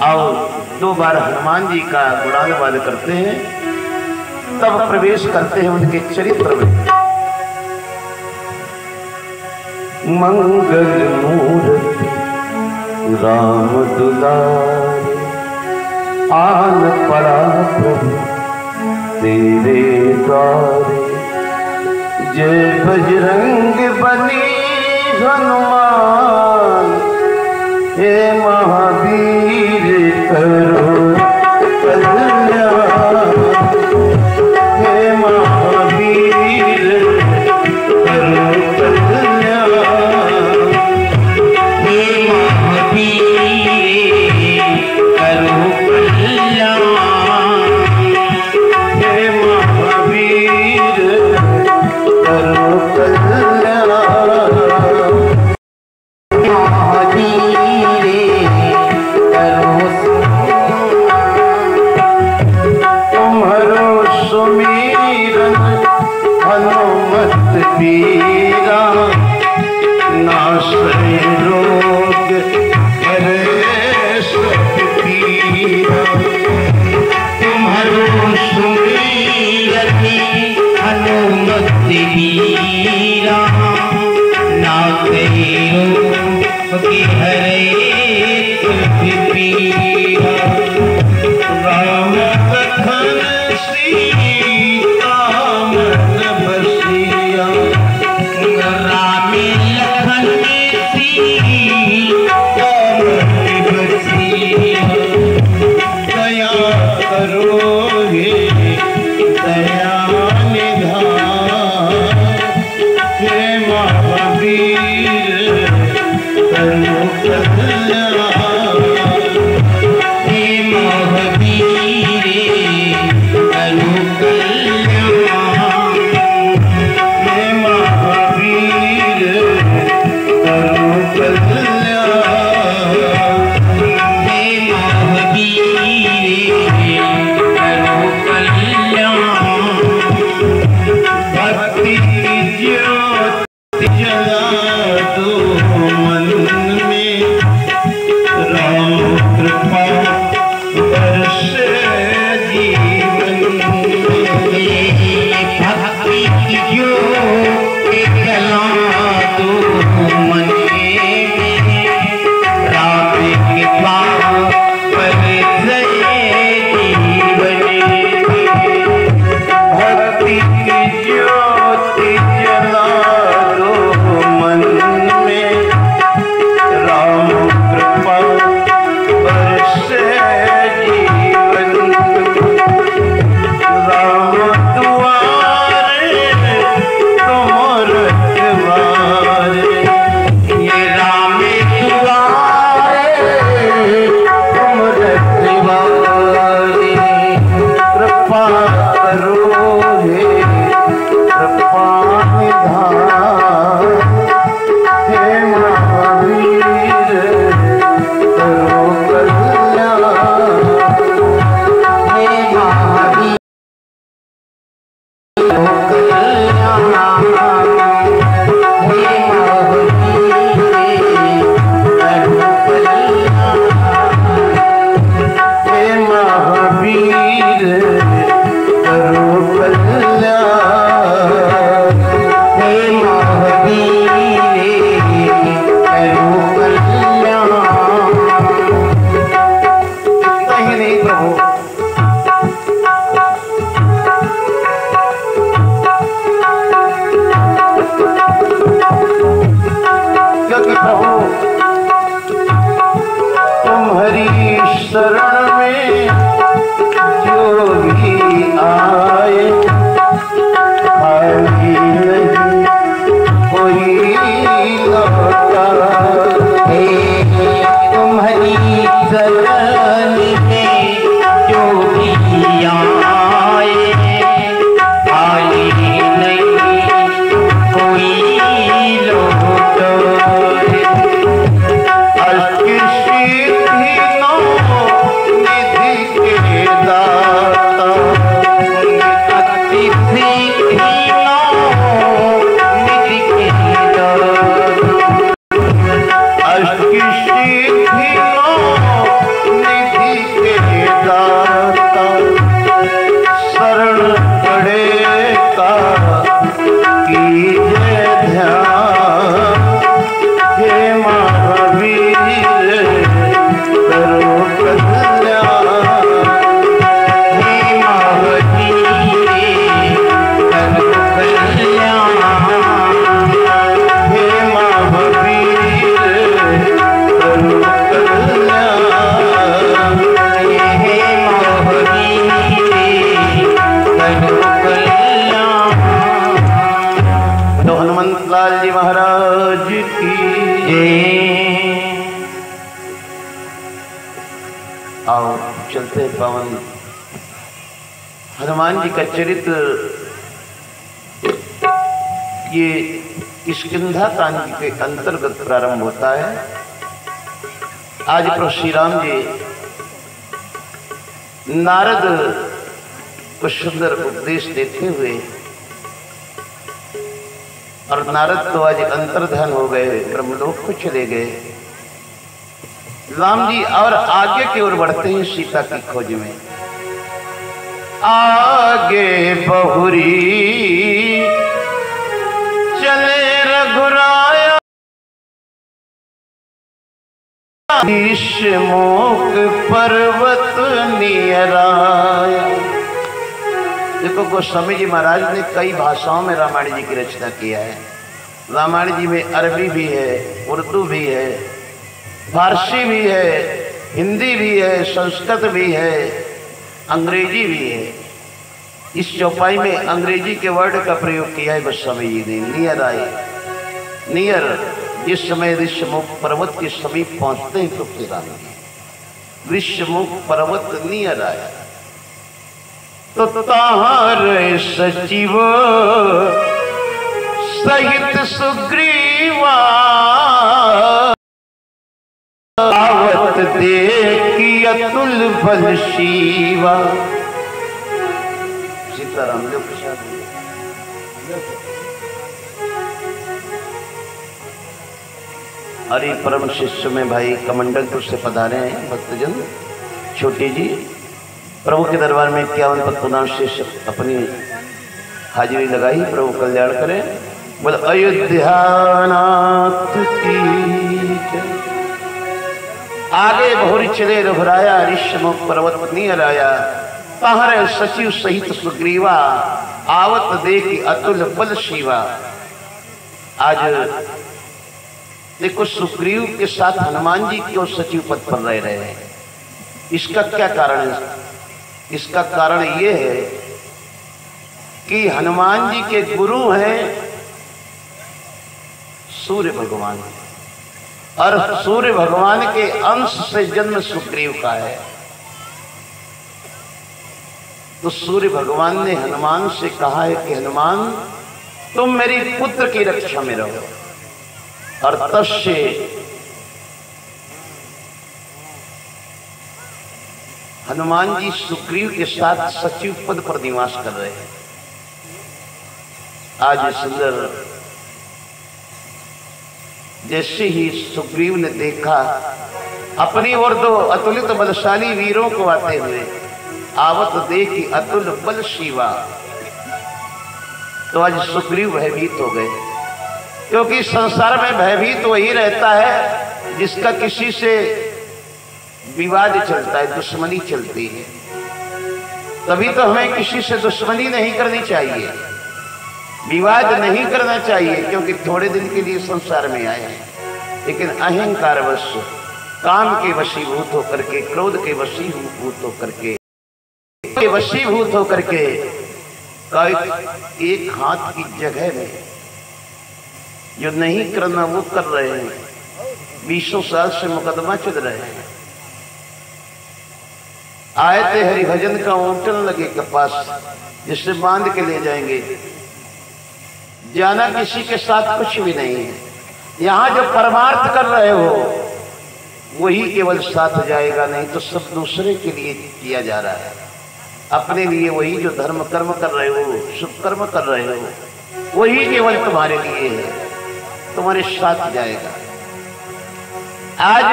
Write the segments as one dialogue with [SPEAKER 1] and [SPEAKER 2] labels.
[SPEAKER 1] और 2 बार हनुमान जी का गुणानुवाद करते हैं, तब प्रवेश करते हैं उनके चरित्र में। मंगल मूर्ति राम दुलारे, आन पड़ा प्रभु तेरे द्वारे। जय बजरंग बली हनुमान, हे महावीर करो कल्याण। हे महावीर करो कल्याण। हे महावीर करो कल्याण। हे महावीर करो कल्याण। हनुमत पीरा, नाशय रोग हरे सब पीरा। तुम्हारो सुमिरति हनुमत पीरा, नाशय रोग हरे सब पीरा। राम लखन सीता मन बसिया, राम लखन सीता मन बसिया। दया करो हे दया निधान, हे महावीर करो कल्याण। हे महावीर करो कल्याण। हे महावीर करो कल्याण। हे महावीर करो कल्याण। भक्ति की ज्योति जला दो मन में, राम कृपा बरसे जीवन में। भक्ति की ज्योति जला दो मन में, राम कृपा बरसे जीवन में। भक्ति की ज्योति जला दो मन में, राम कृपा बरसे जीवन। राम दुआरे तुम रखवारे, ये राम दुआरे तुम रखवारे। कृपा करो हे कृपा निधान, हे महावीर करो कल्याण। हे महावीर करो कल्याण। हे महावीर करो कल्याण। हे महावीर करो कल्याण। कहीं नहीं प्रभु, क्योंकि प्रभु तुम्हारी शरण में जो भी आए, खाली नहीं कोई लौटा। तुम्हारी शरण में जो भी आए, खाली नहीं कोई लौटा। अष्ट सिद्धि नौ आओ चलते पवन हनुमान जी का चरित्र ये किष्किंधा कांड के अंतर्गत प्रारंभ होता है। आज प्रभु श्री राम जी नारद को सुंदर उपदेश देते हुए, और नारद तो आज अंतर्धान हो गए, ब्रह्मलोक को चले गए। राम जी और आगे की ओर बढ़ते हैं सीता की खोज में। आगे बहुरी चले रघुराया, ऋषमुख पर्वत नियराया। देखो गोस्वामी जी महाराज ने कई भाषाओं में रामायण जी की रचना किया है। रामायण जी में अरबी भी है, उर्दू भी है, फारसी भी है, हिंदी भी है, संस्कृत भी है, अंग्रेजी भी है। इस चौपाई में अंग्रेजी के वर्ड का प्रयोग किया है गोस्वामी जी ने। नियर आए, नियर जिस समय ऋषमुख पर्वत के समीप पहुंचते हैं तो फिर ऋषमुख पर्वत नियर आया तो ताहर सचिव सहित सुग्रीवा, आवत देखी अतुल बल शिवा। सीताराम जो प्रसाद हरि परम शिष्य में भाई कमंडलपुर से पधारे हैं भक्तजन छोटी जी। प्रभु के दरबार में 51 पद शेष अपनी हाजिरी लगाई। प्रभु कल्याण करें। बोल अयोध्यानाथ की। आगे बहुरी चले रघुराया, ऋषमुख पर्वत नियर आया, ताहर सचिव सहित सुग्रीवा, आवत देखी अतुल बल शिवा। आज देखो सुग्रीव के साथ हनुमान जी क्यों सचिव पद पर रह रहे हैं, इसका क्या कारण है? इसका कारण ये है कि हनुमान जी के गुरु हैं सूर्य भगवान, और सूर्य भगवान के अंश से जन्म सुग्रीव का है। तो सूर्य भगवान ने हनुमान से कहा है कि हनुमान तुम मेरी पुत्र की रक्षा में रहो, और तब से हनुमान जी सुग्रीव के साथ सचिव पद पर निवास कर रहे हैं। आज सुंदर जैसे ही सुग्रीव ने देखा अपनी ओर दो अतुलित बलशाली वीरों को आते हुए, आवत देखी अतुल बल शिवा, तो आज सुग्रीव भयभीत हो गए। क्योंकि संसार में भयभीत वही रहता है जिसका किसी से विवाद चलता है, दुश्मनी चलती है। तभी तो हमें किसी से दुश्मनी नहीं करनी चाहिए, विवाद नहीं करना चाहिए, क्योंकि थोड़े दिन के लिए संसार में आए हैं। लेकिन अहंकारवश काम के वशीभूत होकर के, क्रोध के वशीभूत होकर के, वशीभूत होकर के एक हाथ की जगह में जो नहीं करना वो कर रहे हैं। 20 साल से मुकदमा चल रहे हैं। आए थे हरिभजन का ऊंटन लगे के पास, जिससे बांध के ले जाएंगे। जाना किसी के साथ कुछ भी नहीं है। यहाँ जो परमार्थ कर रहे हो वही केवल साथ जाएगा, नहीं तो सब दूसरे के लिए किया जा रहा है। अपने लिए वही जो धर्म कर्म कर रहे हो, शुभ कर्म कर रहे हो, वही केवल तुम्हारे लिए है, तुम्हारे साथ जाएगा। आज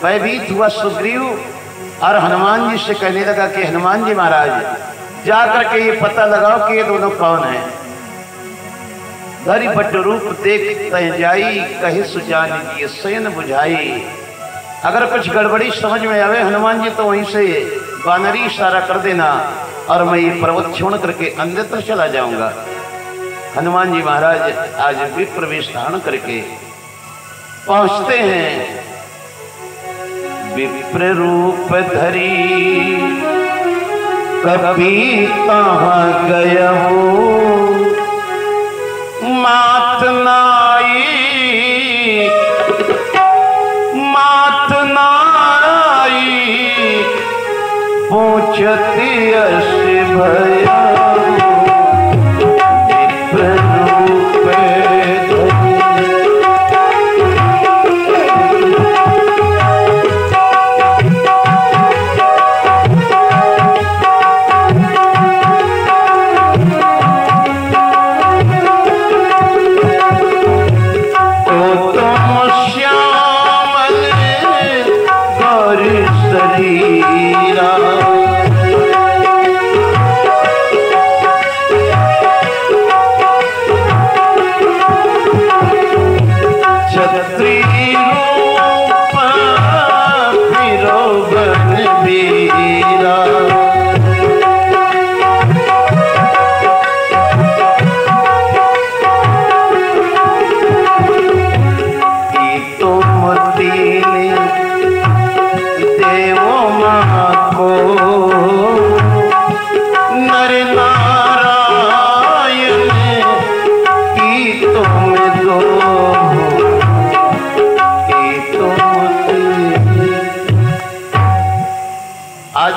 [SPEAKER 1] भयभीत हुआ सुग्रीव और हनुमान जी से कहने लगा कि हनुमान जी महाराज जाकर के ये पता लगाओ कि ये दोनों कौन हैं। धरि बट रूप देख तह जाई, कहे सुजान जी सयन बुझाई। अगर कुछ गड़बड़ी समझ में आवे हनुमान जी तो वहीं से वानरी इशारा कर देना और मैं ये पर्वत छोड़ करके अन्यत्र चला जाऊंगा। हनुमान जी महाराज आज विप्र वेश धारण करके पहुंचते हैं। विप्र रूप धरी कभी कहाँ गया हो, मात नाई मात नाई पूछती यश भया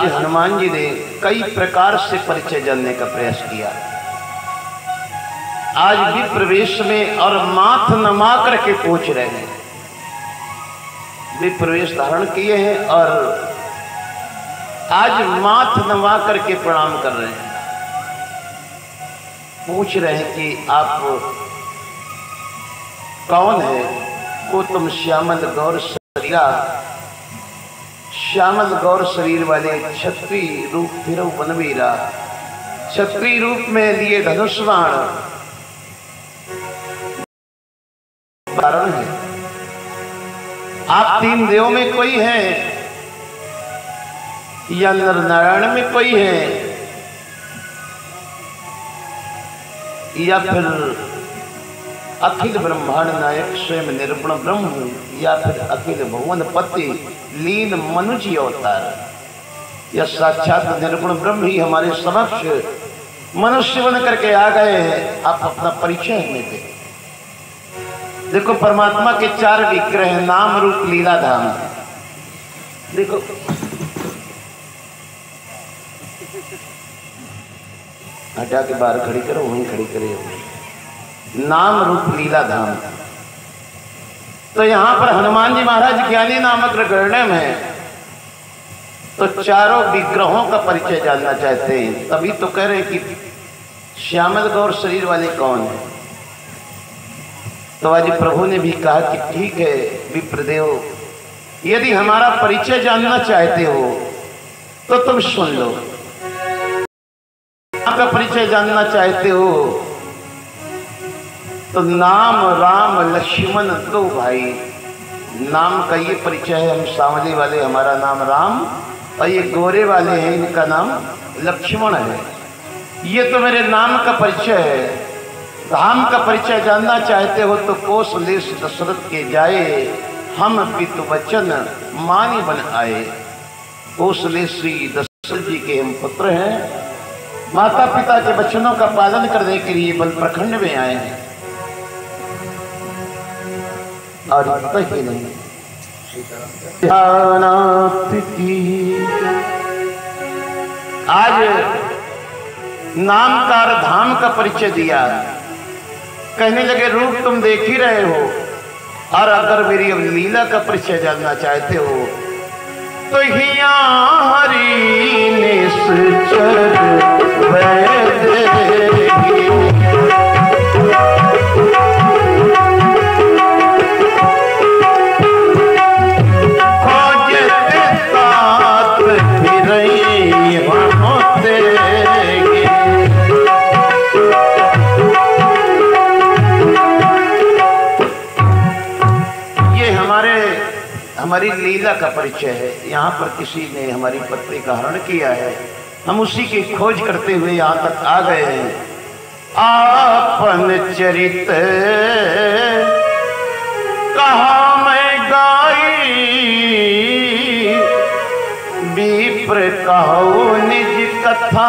[SPEAKER 1] हनुमान जी ने कई प्रकार से परिचय जानने का प्रयास किया। आज भी प्रवेश में और माथ नमा करके पूछ रहे हैं, वे प्रवेश धारण किए हैं और आज माथ नमा करके प्रणाम कर रहे हैं। पूछ रहे हैं कि आप कौन है? को तुम श्यामल गौर शरीरा, श्यामल गौर शरीर वाले क्षत्रिय रूप फिर वनवीरा, क्षत्रिय रूप में लिए धनुष बाण कारण है। आप तीन देवों में कोई है या नर नारायण में कोई है या फिर अखिल ब्रह्मांड नायक स्वयं निर्गुण ब्रह्म या फिर अखिल भुवन पति लीन मनुजी अवतार या साक्षात निर्गुण ब्रह्म ही हमारे समक्ष मनुष्य बन करके आ गए हैं। आप अपना परिचय हमें दें। देखो परमात्मा के चार विग्रह हैं, नाम रूप लीला धाम। देखो हटा के बाहर खड़ी करो, वहीं खड़ी करे। नाम रूप लीला धाम। तो यहां पर हनुमान जी महाराज ज्ञानी नामक गणना में तो चारों विग्रहों का परिचय जानना चाहते हैं। तभी तो कह रहे हैं कि श्यामल गौर शरीर वाले कौन है। तो आज प्रभु ने भी कहा कि ठीक है विप्रदेव, यदि हमारा परिचय जानना चाहते हो तो तुम सुन लो। आपका परिचय जानना चाहते हो तो नाम राम लक्ष्मण दो भाई। नाम का ये परिचय है, हम सांवले वाले हमारा नाम राम और ये गोरे वाले हैं इनका नाम लक्ष्मण है। ये तो मेरे नाम का परिचय है। धाम का परिचय जानना चाहते हो तो कौशलेश दशरथ के जाए, हम पितु वचन मानी बन आए। कौशलेश श्री दशरथ जी के हम पुत्र हैं, माता पिता के वचनों का पालन करने के लिए बल प्रखंड में आए हैं। और ही नहीं आज नाम का और धाम का परिचय दिया। कहने लगे रूप तुम देख ही रहे हो, और अगर मेरी अब लीला का परिचय जानना चाहते हो तो हिया हरि निश्चर हमारी लीला का परिचय है। यहाँ पर किसी ने हमारी पत्नी का हरण किया है, हम उसी की खोज करते हुए यहाँ तक आ गए हैं। आपन चरित कहा मैं गाई, विप्र कहो निज कथा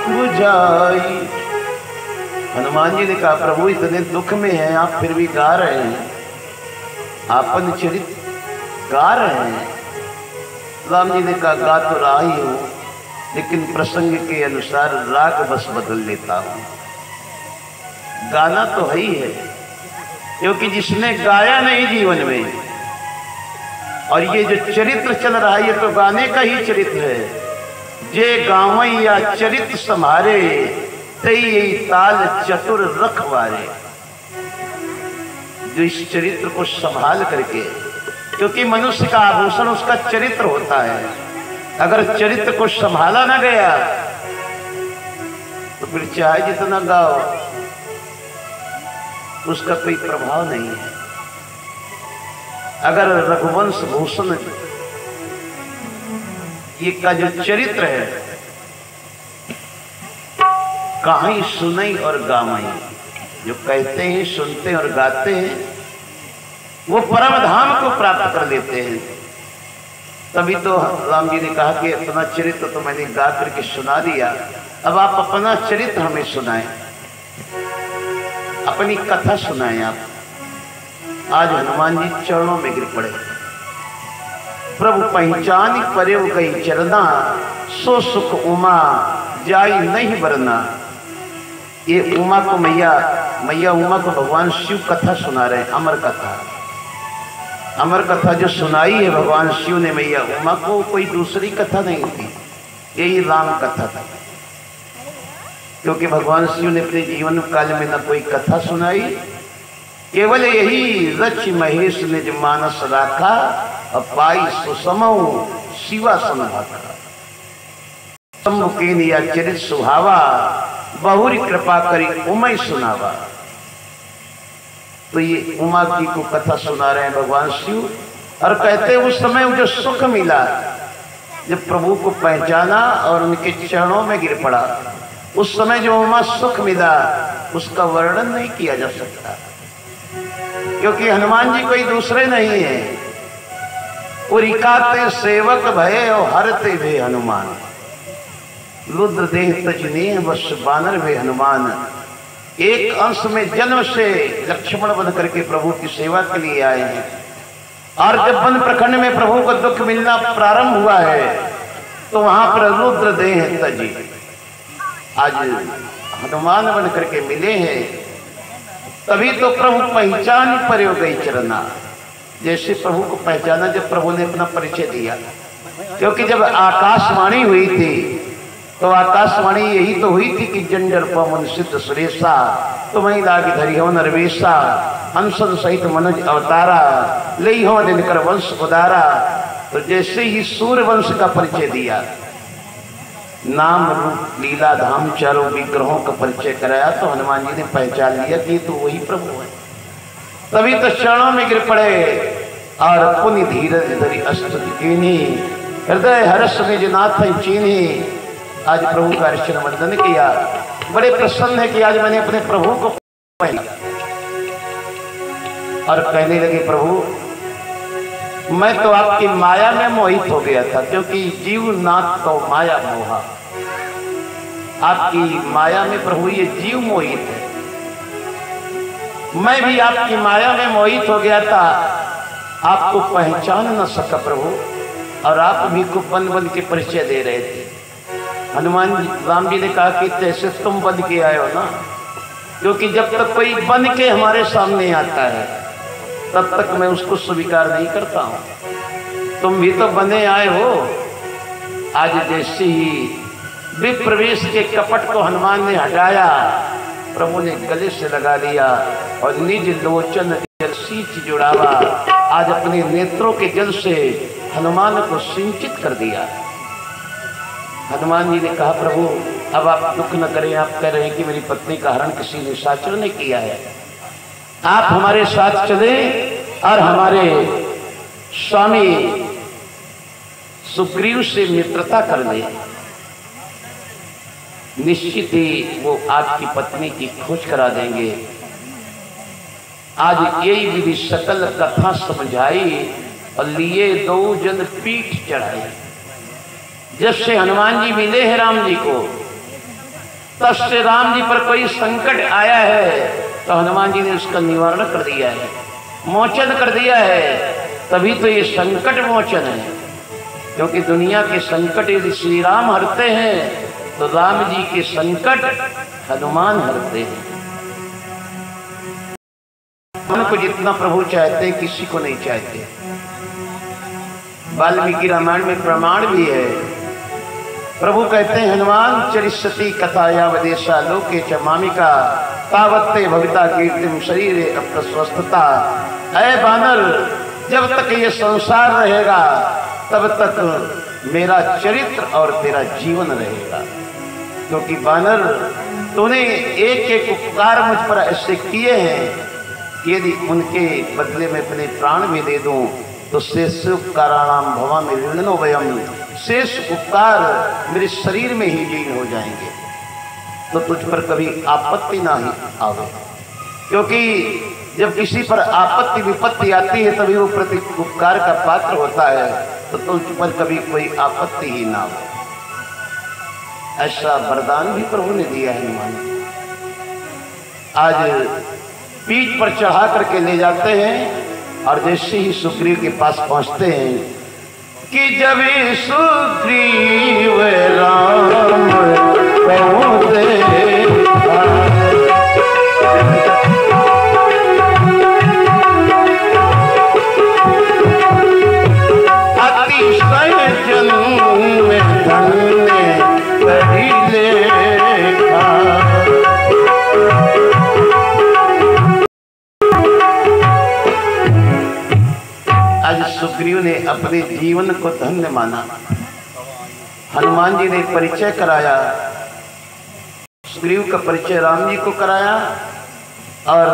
[SPEAKER 1] बुझाई। हनुमान जी ने कहा प्रभु इतने दुख में हैं आप फिर भी गा रहे हैं, आपन चरित गा रहे हैं। राम जी ने कहा गा तो रहा ही हूं, लेकिन प्रसंग के अनुसार राग बस बदल लेता हूं। गाना तो है ही है, क्योंकि जिसने गाया नहीं जीवन में, और ये जो चरित्र चल रहा है ये तो गाने का ही चरित्र है। जे गावैया चरित्र संभारे तई ताल चतुर रखवारे। जो इस चरित्र को संभाल करके, क्योंकि मनुष्य का आभूषण उसका चरित्र होता है, अगर चरित्र को संभाला ना गया तो फिर चाहे जितना गाओ उसका कोई प्रभाव नहीं है। अगर रघुवंश भूषण ये का जो चरित्र है, कहीं सुनई और गामई, जो कहते हैं सुनते हैं और गाते हैं वो परम धाम को प्राप्त कर लेते हैं। तभी तो राम जी ने कहा कि अपना चरित्र तो मैंने गा करके सुना दिया, अब आप अपना चरित्र हमें सुनाएं, अपनी कथा सुनाएं आप। आज हनुमान जी चरणों में गिर पड़े। प्रभु पहचानी परेव गई चरना, सो सुख उमा जाई नहीं बरना। ये उमा को मैया उमा को भगवान शिव कथा सुना रहे हैं, अमर कथा। अमर कथा जो सुनाई है भगवान शिव ने मैया उमा को, कोई दूसरी कथा नहीं थी, यही राम कथा था। क्योंकि भगवान शिव ने अपने जीवन काल में न कोई कथा सुनाई, केवल यही रच महेश ने जो मानस राखा, पाई सुसमऊ शिवा समभाखा। सम्मुखेन या चरित सुहावा, बहुरी कृपा करी उमय सुनावा। तो ये उमा जी को कथा सुना रहे हैं भगवान शिव, और कहते हैं उस समय जो सुख मिला, जब प्रभु को पहचाना और उनके चरणों में गिर पड़ा, उस समय जो उमा सुख मिला उसका वर्णन नहीं किया जा सकता। क्योंकि हनुमान जी कोई दूसरे नहीं है, उरिकाते सेवक भय और हरते भे हनुमान। रुद्र देह तजने वश बानर भे हनुमान। एक अंश में जन्म से लक्ष्मण बन करके प्रभु की सेवा के लिए आए हैं, और जब वन प्रखंड में प्रभु को दुख मिलना प्रारंभ हुआ है तो वहां पर रुद्र देह तजी आज हनुमान बन करके मिले हैं। तभी तो प्रभु पहचान पर हो गई चरना। जैसे प्रभु को पहचाना जब प्रभु ने अपना परिचय दिया, क्योंकि जब आकाशवाणी हुई थी तो आकाशवाणी यही तो हुई थी कि जंडर पवन सिद्ध सुरेशा, तुम्हें लागी धरी हो नरवेशा, हंसन सहित मनुज अवतारा, लई हो दिनकर वंश उदारा। तो जैसे ही सूर्य वंश का परिचय दिया, नाम रूप लीला धाम चारों विग्रहों का परिचय कराया, तो हनुमान जी ने पहचान लिया कि तो वही प्रभु है। तभी तो चरणों में गिर पड़े और पुनि धीरज धरी अस्तुति कीनी, हृदय हर्ष निज नाथ चीनी। आज प्रभु का अर्चन वंदन किया, बड़े प्रसन्न है कि आज मैंने अपने प्रभु को पाया। और कहने लगे प्रभु मैं तो आपकी माया में मोहित हो गया था, क्योंकि जीव नाथ तो माया मोहा। आपकी माया में प्रभु ये जीव मोहित है, मैं भी आपकी माया में मोहित हो गया था, आपको पहचान न सका प्रभु, और आप भी को बन बन के परिचय दे रहे थे। हनुमान जी राम जी ने कहा कि जैसे तुम बन के आए हो ना, क्योंकि जब तक कोई बन के हमारे सामने आता है तब तक मैं उसको स्वीकार नहीं करता हूं। तुम भी तो बने आए हो। आज जैसे ही विप्रवेश के कपट को हनुमान ने हटाया, प्रभु ने गले से लगा लिया और निज लोचन जल सींच जुड़ावा। आज अपने नेत्रों के जल से हनुमान को सिंचित कर दिया। हनुमान जी ने कहा प्रभु अब आप दुख न करें, आप कह रहे हैं कि मेरी पत्नी का हरण किसी निशाचर ने किया है, आप हमारे साथ चले और हमारे स्वामी सुग्रीव से मित्रता कर ले। निश्चित ही वो आपकी पत्नी की खोज करा देंगे। आज यही विधि सकल कथा समझाई और लिए दो जन पीठ चढ़ाई। जब से हनुमान जी मिले हैं राम जी को, तब से राम जी पर कोई संकट आया है तो हनुमान जी ने उसका निवारण कर दिया है, मोचन कर दिया है। तभी तो ये संकट मोचन है। क्योंकि दुनिया के संकट यदि श्री राम हरते हैं तो राम जी के संकट हनुमान हरते हैं। को जितना प्रभु चाहते हैं किसी को नहीं चाहते। वाल्मीकि रामायण में प्रमाण भी है। प्रभु कहते हैं हनुमान चरिष्यति कथाया वदेशा लोके च मामिका तावत्ते भविता कीर्तिम शरीरे अप्रस्वस्थता। ऐ बानर, जब तक ये संसार रहेगा तब तक मेरा चरित्र और तेरा जीवन रहेगा। क्योंकि बानर, तूने एक एक उपकार मुझ पर ऐसे किए हैं कि यदि उनके बदले में अपने प्राण भी दे दूं तो शेष उपकाराणाम भवामि ऋणो वयम, शेष उपकार मेरे शरीर में ही लीन हो जाएंगे, तो तुझ पर कभी आपत्ति ना ही आवे। क्योंकि जब किसी पर आपत्ति विपत्ति आती है तभी वो प्रति उपकार का पात्र होता है, तो तुझ पर कभी कोई आपत्ति ही ना हो। ऐसा वरदान भी प्रभु ने दिया है हनुमान। आज पीठ पर चढ़ा करके ले जाते हैं और जैसे ही सुग्रीव के पास पहुंचते हैं कि जब सुग्रीव राम पहुंचे अतिशय जन्म धन्य कहिले आज सुग्रीव ने अपने जीवन को धन्य माना। हनुमान जी ने परिचय कराया, सुग्रीव का परिचय राम जी को कराया और